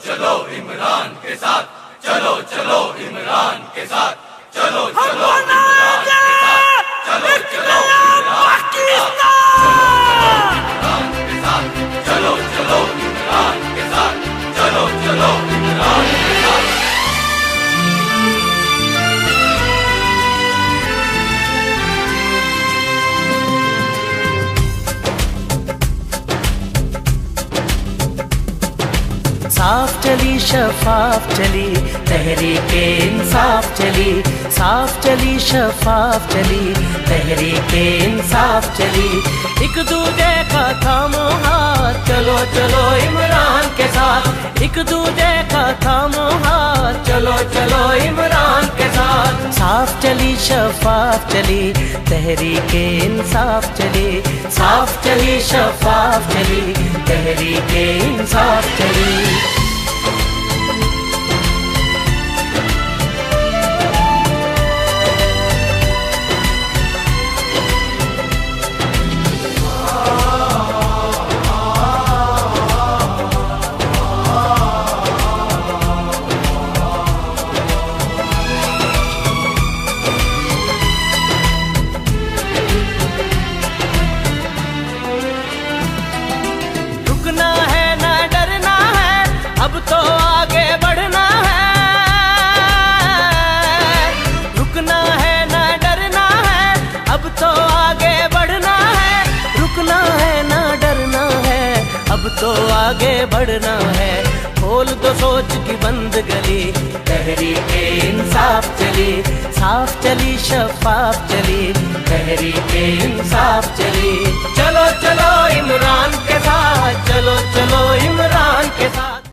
चलो इमरान के साथ, चलो चलो इमरान के साथ, चलो चलो इमरान के साथ, चलो चलो इमरान के साथ, चलो चलो इमरान के साथ, चलो चलो इमरान के साथ। साफ चली शफाफ चली तहरीके इंसाफ चली, साफ चली शफाफ चली तहरीके इंसाफ चली। एक दूजे का थामो हाथ, चलो चलो इमरान के साथ, एक दूजे का थामो हाथ, चलो चलो इमरान के साथ। साफ चली शफाफ चली तहरीके इंसाफ चली, साफ चली शफाफ चली तहरीके इंसाफ चली। रुकना है ना डरना है, अब तो आगे बढ़ना है। रुकना है ना डरना है, अब तो आगे बढ़ना है। रुकना है ना डरना है, अब तो आगे बढ़ना है। खोल दो सोच की बंद गली, तहरीके इंसाफ चली, साफ चली शफाफ चली तहरीके इंसाफ चली। चलो चलो इमरान के साथ, चलो चलो इमरान के साथ।